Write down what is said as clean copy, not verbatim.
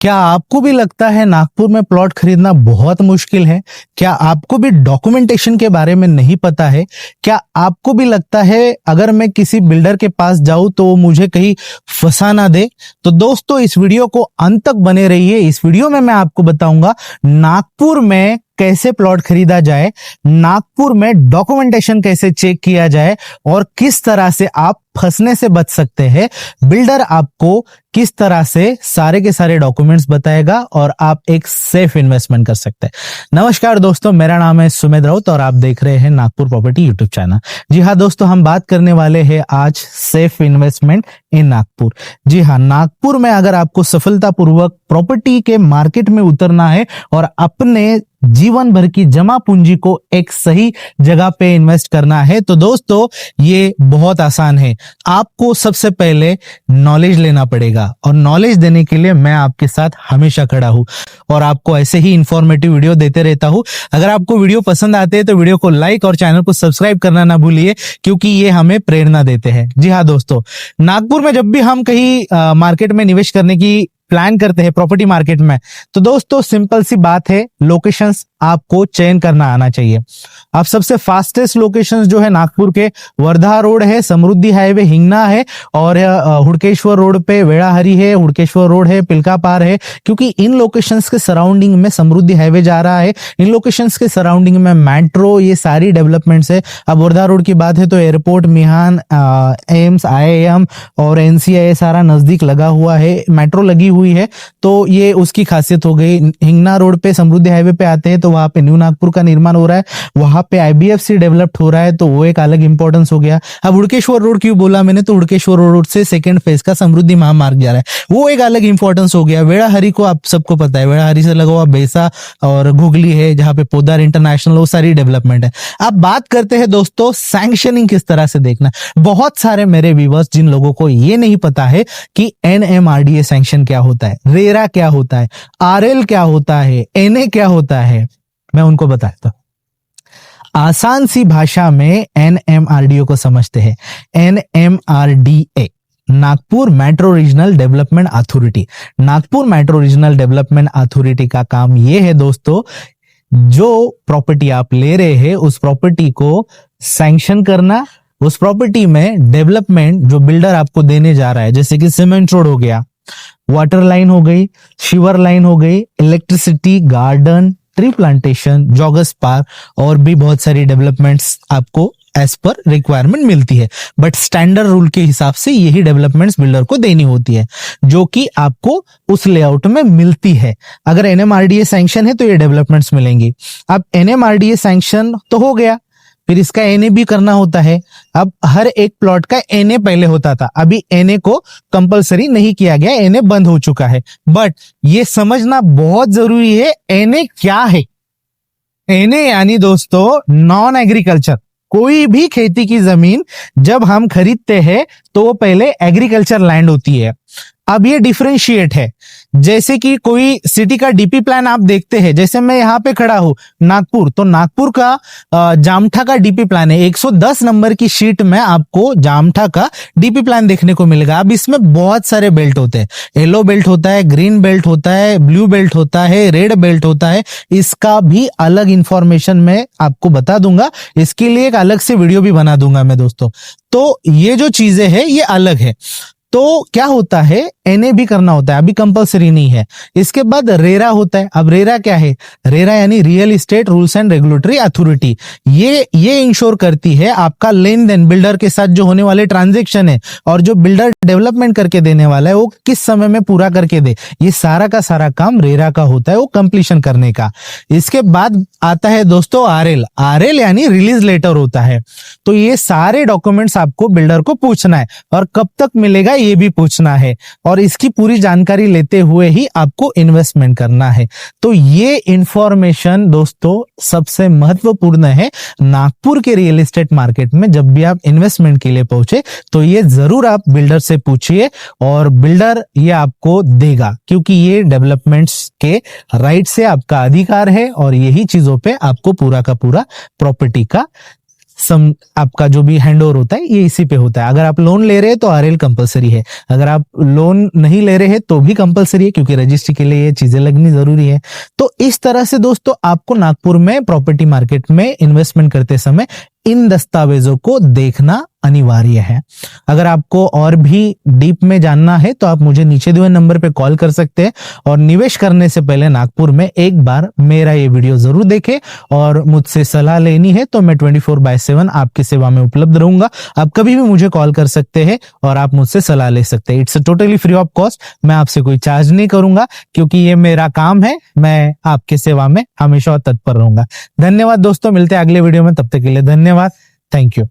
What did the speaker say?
क्या आपको भी लगता है नागपुर में प्लॉट खरीदना बहुत मुश्किल है? क्या आपको भी डॉक्यूमेंटेशन के बारे में नहीं पता है? क्या आपको भी लगता है अगर मैं किसी बिल्डर के पास जाऊं तो वो मुझे कहीं फंसा ना दे? तो दोस्तों इस वीडियो को अंत तक बने रहिए। इस वीडियो में मैं आपको बताऊंगा नागपुर में कैसे प्लॉट खरीदा जाए, नागपुर में डॉक्यूमेंटेशन कैसे चेक किया जाए और किस तरह से आप फंसने से बच सकते हैं। बिल्डर आपको किस तरह से सारे के सारे डॉक्यूमेंट्स बताएगा और आप एक सेफ इन्वेस्टमेंट कर सकते हैं। नमस्कार दोस्तों, मेरा नाम है सुमेध राउत और आप देख रहे हैं नागपुर प्रॉपर्टी यूट्यूब चैनल। जी हाँ दोस्तों, हम बात करने वाले हैं आज सेफ इन्वेस्टमेंट इन नागपुर। जी हाँ, नागपुर में अगर आपको सफलतापूर्वक प्रॉपर्टी के मार्केट में उतरना है और अपने जीवन भर की जमा पूंजी को एक सही जगह पे इन्वेस्ट करना है तो दोस्तों ये बहुत आसान है। आपको सबसे पहले नॉलेज लेना पड़ेगा और नॉलेज देने के लिए मैं आपके साथ हमेशा खड़ा हूं और आपको ऐसे ही इंफॉर्मेटिव वीडियो देते रहता हूं। अगर आपको वीडियो पसंद आते हैं तो वीडियो को लाइक और चैनल को सब्सक्राइब करना ना भूलिए, क्योंकि ये हमें प्रेरणा देते हैं। जी हाँ दोस्तों, नागपुर में जब भी हम कहीं मार्केट में निवेश करने की प्लान करते हैं प्रॉपर्टी मार्केट में, तो दोस्तों सिंपल सी बात है, लोकेशंस आपको चयन करना आना चाहिए। आप सबसे फास्टेस्ट लोकेशंस जो है नागपुर के वर्धा रोड है, समृद्धि हाईवे हिंगना है और हुड़केश्वर रोड पे वेड़ाहरी है, हुड़केश्वर रोड है, पिलका पार है, क्योंकि इन लोकेशंस के सराउंडिंग में समृद्धि हाईवे जा रहा है। इन लोकेशंस के सराउंडिंग में मेट्रो, ये सारी डेवलपमेंट्स है। अब वर्धा रोड की बात है तो एयरपोर्ट, मिहान, एम्स, IIM और NCI सारा नजदीक लगा हुआ है, मेट्रो लगी हुई है, तो ये उसकी खासियत हो गई। हिंगना रोड पे समृद्धि हाईवे पे आते हैं तो वहां पे न्यू नागपुर का निर्माण हो रहा है, वहां पे IBFC डेवलप्ड हो रहा है, तो वो एक अलग इंपॉर्टेंस हो गया। अब हुड़केश्वर रोड क्यों बोला मैंने, तो हुड़केश्वर रोड से सेकंड फेज का समृद्धि महामार्ग जा रहा है, वो एक अलग इंपॉर्टेंस हो गया। वेड़ाहरी को आप सबको पता है, वेड़ाहरी से लगा हुआ बेसा और घुगली है जहां पे पोदार इंटरनेशनल, वो सारी डेवलपमेंट है। अब बात करते हैं दोस्तों सैंक्शनिंग किस तरह से देखना। बहुत सारे मेरे व्यूअर्स जिन लोगों को ये नहीं पता है कि NMRDA सैंक्शन क्या होता है, रेरा क्या होता है, RL क्या होता है, NA क्या होता है, मैं उनको बताता हूं। आसान सी भाषा में NMRDA को समझते हैं। NMRDA Nagpur metro regional development authority. Nagpur metro regional development authority का काम यह है दोस्तों, जो प्रॉपर्टी आप ले रहे हैं उस प्रॉपर्टी को सैंक्शन करना, उस प्रॉपर्टी में डेवलपमेंट जो बिल्डर आपको देने जा रहा है, जैसे कि सीमेंट रोड हो गया, वाटर लाइन हो गई, शिवर लाइन हो गई, electricity, garden, tree plantation, joggers park और भी बहुत सारी डेवलपमेंट्स आपको एज पर रिक्वायरमेंट मिलती है। बट स्टैंडर्ड रूल के हिसाब से यही डेवलपमेंट्स बिल्डर को देनी होती है, जो कि आपको उस लेआउट में मिलती है। अगर NMRDA सैंक्शन है तो ये डेवलपमेंट्स मिलेंगी। अब NMRDA सैंक्शन तो हो गया, फिर इसका NA भी करना होता है। अब हर एक प्लॉट का NA पहले होता था, अभी NA को कंपलसरी नहीं किया गया, NA बंद हो चुका है। बट ये समझना बहुत जरूरी है, NA क्या है। NA यानी दोस्तों नॉन एग्रीकल्चर। कोई भी खेती की जमीन जब हम खरीदते हैं तो वो पहले एग्रीकल्चर लैंड होती है। अब ये डिफरेंशिएट है, जैसे कि कोई सिटी का DP प्लान आप देखते हैं, जैसे मैं यहाँ पे खड़ा हूं नागपुर, तो नागपुर का जामठा का DP प्लान है। 110 नंबर की शीट में आपको जामठा का DP प्लान देखने को मिलेगा। अब इसमें बहुत सारे बेल्ट होते हैं, येलो बेल्ट होता है, ग्रीन बेल्ट होता है, ब्लू बेल्ट होता है, रेड बेल्ट होता है। इसका भी अलग इंफॉर्मेशन मैं आपको बता दूंगा, इसके लिए एक अलग से वीडियो भी बना दूंगा मैं दोस्तों। तो ये जो चीजें हैं ये अलग है। तो क्या होता है, NA भी करना होता है, अभी कंपलसरी नहीं है। इसके बाद रेरा होता है। अब रेरा क्या है, रेरा यानी real estate rules and regulatory authority. ये इंश्योर करती है आपका लेन देन, बिल्डर के साथ जो होने वाले ट्रांजेक्शन है और जो बिल्डर डेवलपमेंट करके देने वाला है वो किस समय में पूरा करके दे। ये सारा का सारा काम रेरा का होता है, वो कंप्लीशन करने का। इसके बाद आता है दोस्तों RL यानी रिलीज लेटर होता है। तो ये सारे डॉक्यूमेंट्स आपको बिल्डर को पूछना है और कब तक मिलेगा ये भी पूछना है, और इसकी पूरी जानकारी लेते हुए ही आपको इन्वेस्टमेंट करना है। तो ये इंफॉर्मेशन दोस्तों सबसे महत्वपूर्ण है नागपुर के रियल एस्टेट मार्केट में। जब भी आप इन्वेस्टमेंट के लिए पहुंचे तो ये जरूर आप बिल्डर से पूछिए और बिल्डर ये आपको देगा, क्योंकि ये डेवलपमेंट्स के राइट से आपका अधिकार है और यही चीजों पे आपको पूरा का पूरा प्रॉपर्टी का आपका जो भी हैंड ओवर होता है ये इसी पे होता है। अगर आप लोन ले रहे हैं तो आरएल कंपलसरी है, अगर आप लोन नहीं ले रहे हैं तो भी कंपलसरी है, क्योंकि रजिस्ट्री के लिए ये चीजें लगनी जरूरी है। तो इस तरह से दोस्तों आपको नागपुर में प्रॉपर्टी मार्केट में इन्वेस्टमेंट करते समय इन दस्तावेजों को देखना अनिवार्य है। अगर आपको और भी डीप में जानना है तो आप मुझे नीचे दिए हुए नंबर पे कॉल कर सकते हैं, और निवेश करने से पहले नागपुर में एक बार मेरा ये वीडियो जरूर देखें, और मुझसे सलाह लेनी है तो मैं 24/7 आपकी सेवा में उपलब्ध रहूंगा। आप कभी भी मुझे कॉल कर सकते हैं और आप मुझसे सलाह ले सकते हैं। It's totally free of cost, मैं आपसे कोई चार्ज नहीं करूंगा, क्योंकि ये मेरा काम है। मैं आपकी सेवा में हमेशा तत्पर रहूंगा। धन्यवाद दोस्तों, मिलते हैं अगले वीडियो में, तब तक के लिए धन्यवाद। Thank you.